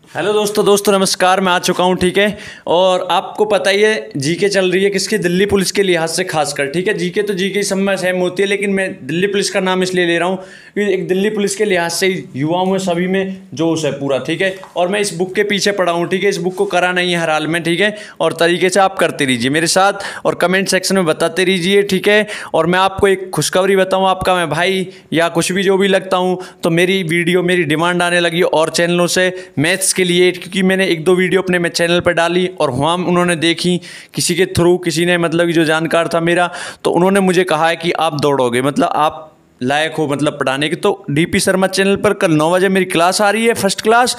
Hello दोस्तों नमस्कार। मैं आ चुका हूँ, ठीक है। और आपको पता ही है जीके चल रही है किसकी, दिल्ली पुलिस के लिहाज से खासकर, ठीक है। जीके तो जीके सब में सेम होती है, लेकिन मैं दिल्ली पुलिस का नाम इसलिए ले रहा हूँ क्योंकि एक दिल्ली पुलिस के लिहाज से युवाओं में सभी में जोश है पूरा, ठीक है। और मैं इस बुक के पीछे पड़ा हूँ, ठीक है। इस बुक को करा नहीं है हर हाल में, ठीक है। और तरीके से आप करते रहिए मेरे साथ और कमेंट सेक्शन में बताते रहिए, ठीक है। और मैं आपको एक खुशखबरी बताऊँ, आपका मैं भाई या कुछ भी जो भी लगता हूँ, तो मेरी वीडियो मेरी डिमांड आने लगी और चैनलों से मैथ्स के लिए, क्योंकि मैंने एक दो वीडियो अपने में चैनल पर डाली और वहाँ उन्होंने देखी किसी के थ्रू, किसी ने मतलब जो जानकार था मेरा, तो उन्होंने मुझे कहा है कि आप दौड़ोगे, मतलब आप लायक हो मतलब पढ़ाने की। तो डीपी शर्मा चैनल पर कल 9 बजे मेरी क्लास आ रही है, फर्स्ट क्लास।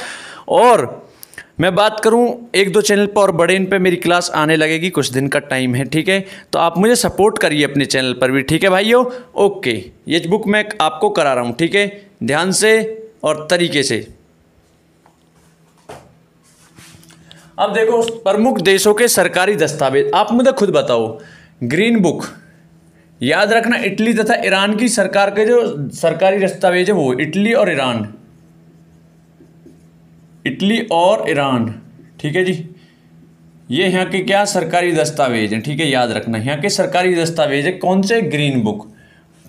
और मैं बात करूं एक दो चैनल पर और बड़े इन पे मेरी क्लास आने लगेगी, कुछ दिन का टाइम है, ठीक है। तो आप मुझे सपोर्ट करिए अपने चैनल पर भी, ठीक है भाइयों। ओके, ये बुक मैं आपको करा रहा हूँ, ठीक है, ध्यान से और तरीके से। अब देखो, प्रमुख देशों के सरकारी दस्तावेज, आप मुझे खुद बताओ। ग्रीन बुक, याद रखना इटली तथा ईरान की सरकार के जो सरकारी दस्तावेज है वो इटली और ईरान, इटली और ईरान, ठीक है जी। ये यहाँ के क्या सरकारी दस्तावेज हैं, ठीक है, याद रखना यहाँ के सरकारी दस्तावेज है कौन से, ग्रीन बुक।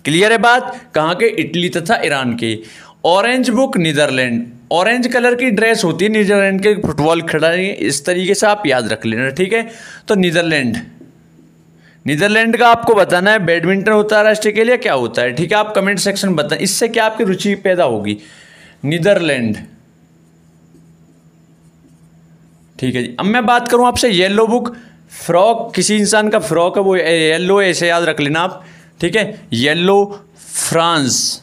क्लियर है बात, कहाँ के, इटली तथा ईरान के। Orange book Netherlands, orange colour की ड्रेस होती है नीदरलैंड के फुटबॉल खिलाड़ी, इस तरीके से आप याद रख लेना, ठीक है। तो नीदरलैंड, नीदरलैंड का आपको बताना है बैडमिंटन होता है राष्ट्रीय के लिए, क्या होता है, ठीक है। आप कमेंट सेक्शन बताएं, इससे क्या आपकी रुचि पैदा होगी। नीदरलैंड, ठीक है जी। अब मैं बात करूं आपसे येलो बुक, फ्रॉक, किसी इंसान का फ्रॉक है वो येलो है, ऐसे याद रख लेना आप, ठीक है। येलो, फ्रांस,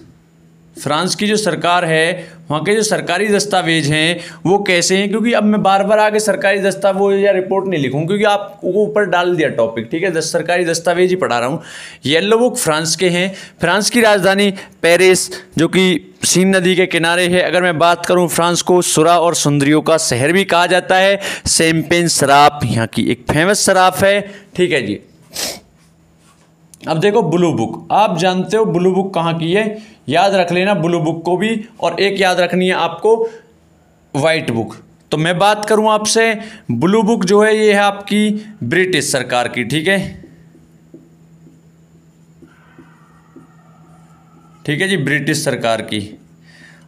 फ्रांस की जो सरकार है वहाँ के जो सरकारी दस्तावेज हैं वो कैसे हैं, क्योंकि अब मैं बार बार आगे सरकारी दस्तावेज या रिपोर्ट नहीं लिखूँ क्योंकि आपको ऊपर डाल दिया टॉपिक, ठीक है। सरकारी दस्तावेज ही पढ़ा रहा हूँ। येलो बुक फ्रांस के हैं। फ्रांस की राजधानी पेरिस, जो कि सीन नदी के किनारे है। अगर मैं बात करूँ, फ्रांस को सुरा और सुंदरियों का शहर भी कहा जाता है। शैंपेन शराब यहाँ की एक फेमस शराब है, ठीक है जी। अब देखो ब्लू बुक, आप जानते हो ब्लू बुक कहाँ की है, याद रख लेना ब्लू बुक को भी। और एक याद रखनी है आपको वाइट बुक। तो मैं बात करूं आपसे, ब्लू बुक जो है ये है आपकी ब्रिटिश सरकार की, ठीक है, ठीक है जी, ब्रिटिश सरकार की।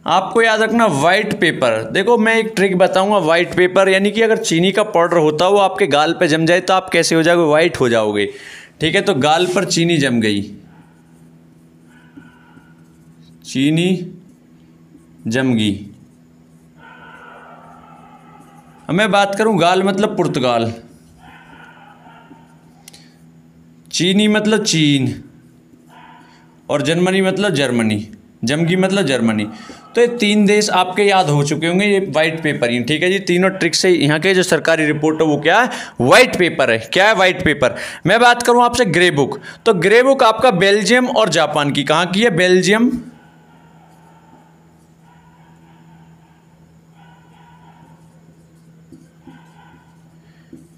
आपको याद रखना वाइट पेपर, देखो मैं एक ट्रिक बताऊंगा। वाइट पेपर यानी कि अगर चीनी का पाउडर होता है वो आपके गाल पे जम जाए तो आप कैसे हो जाओगे, वाइट हो जाओगे, ठीक है। तो गाल पर चीनी जम गई, चीनी जम गई। अब मैं बात करूं गाल मतलब पुर्तगाल, चीनी मतलब चीन, और जर्मनी मतलब जर्मनी, जमगी मतलब जर्मनी। तो ये तीन देश आपके याद हो चुके होंगे, ये वाइट पेपर ही, ठीक है जी। तीनों ट्रिक से यहाँ के जो सरकारी रिपोर्ट है वो क्या है, वाइट पेपर है। क्या है, वाइट पेपर। मैं बात करूँ आपसे ग्रे बुक, तो ग्रे बुक आपका बेल्जियम और जापान की, कहाँ की है, बेल्जियम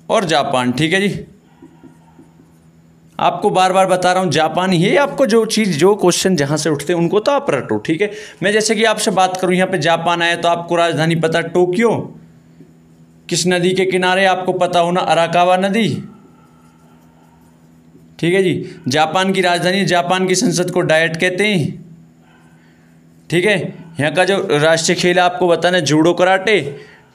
और जापान, ठीक है जी। आपको बार बार बता रहा हूँ जापान ही है। आपको जो चीज़, जो क्वेश्चन जहाँ से उठते हैं उनको तो आप रटो, ठीक है। मैं जैसे कि आपसे बात करूँ, यहाँ पे जापान आया तो आपको राजधानी पता टोक्यो, किस नदी के किनारे आपको पता होना, अराकावा नदी, ठीक है जी। जापान की राजधानी, जापान की संसद को डायट कहते हैं, ठीक है। यहाँ का जो राष्ट्रीय खेल है आपको बताना है जूडो कराटे,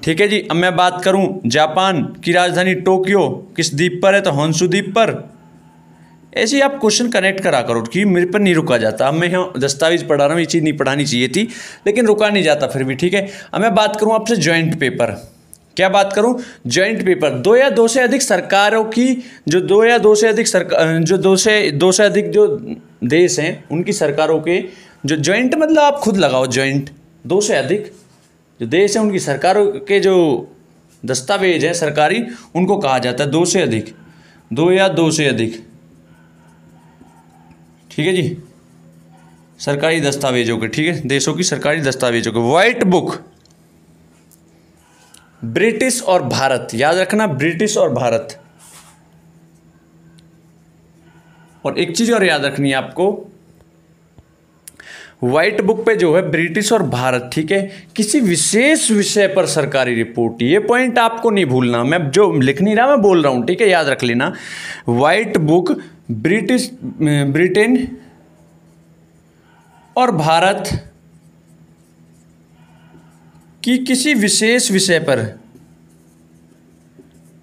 ठीक है जी। अब मैं बात करूँ जापान की राजधानी टोक्यो किस द्वीप पर है, तो होन्शु द्वीप पर। ऐसे ही आप क्वेश्चन कनेक्ट करा करो कि मेरे पर नहीं रुका जाता। अब मैं यहाँ दस्तावेज पढ़ा रहा हूँ, ये चीज़ नहीं पढ़ानी चाहिए थी लेकिन रुका नहीं जाता फिर भी, ठीक है। अब मैं बात करूँ आपसे जॉइंट पेपर, क्या बात करूँ, जॉइंट पेपर। दो या दो से अधिक सरकारों की, जो दो या दो से अधिक सरकार, जो दो से अधिक जो देश हैं उनकी सरकारों के जो जॉइंट, मतलब आप खुद लगाओ जॉइंट, दो से अधिक जो देश हैं उनकी सरकारों के जो दस्तावेज हैं सरकारी, उनको कहा जाता है दो से अधिक, दो या दो से अधिक, ठीक है जी, सरकारी दस्तावेजों के, ठीक है, देशों की सरकारी दस्तावेजों के। वाइट बुक, ब्रिटिश और भारत, याद रखना ब्रिटिश और भारत। और एक चीज और याद रखनी है आपको, व्हाइट बुक पे जो है ब्रिटिश और भारत, ठीक है, किसी विशेष विषय पर सरकारी रिपोर्ट, ये पॉइंट आपको नहीं भूलना, मैं जो लिख नहीं रहा मैं बोल रहा हूँ, ठीक है, याद रख लेना। व्हाइट बुक ब्रिटेन और भारत की किसी विशेष विषय पर,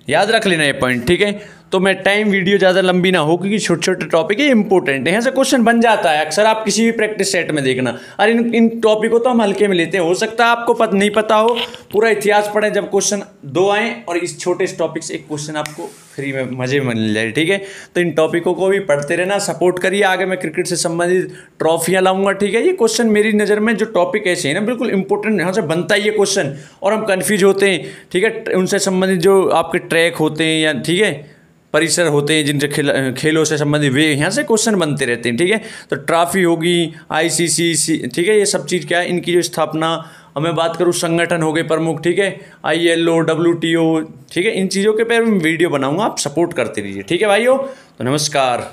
याद रख लेना ये पॉइंट, ठीक है। तो मैं टाइम वीडियो ज़्यादा लंबी ना हो क्योंकि छोटे छोटे टॉपिक है, इंपॉर्टेंट है, यहाँ से क्वेश्चन बन जाता है अक्सर, आप किसी भी प्रैक्टिस सेट में देखना। और इन टॉपिक को तो हम हल्के में लेते हैं, हो सकता है आपको नहीं पता हो, पूरा इतिहास पढ़े, जब क्वेश्चन 2 आए और इस छोटे से टॉपिक से एक क्वेश्चन आपको फ्री में मजे में मिल जाए, ठीक है। तो इन टॉपिकों को भी पढ़ते रहना, सपोर्ट करिए, आगे मैं क्रिकेट से संबंधित ट्रॉफियाँ लाऊंगा, ठीक है। ये क्वेश्चन मेरी नज़र में जो टॉपिक ऐसे है ना, बिल्कुल इंपॉर्टेंट, यहाँ से बनता ही ये क्वेश्चन और हम कन्फ्यूज होते हैं, ठीक है। उनसे संबंधित जो आपके ट्रैक होते हैं या ठीक है परिसर होते हैं जिनसे खेलों से संबंधित, वे यहाँ से क्वेश्चन बनते रहते हैं, ठीक है। तो ट्रॉफी होगी, ICC, ठीक है, ये सब चीज़ क्या है, इनकी जो स्थापना, और मैं बात करूँ संगठन हो गए प्रमुख, ठीक है, ILO, WTO, ठीक है, इन चीज़ों के पे वीडियो बनाऊंगा, आप सपोर्ट करते रहिए, ठीक है भाइयों। तो नमस्कार।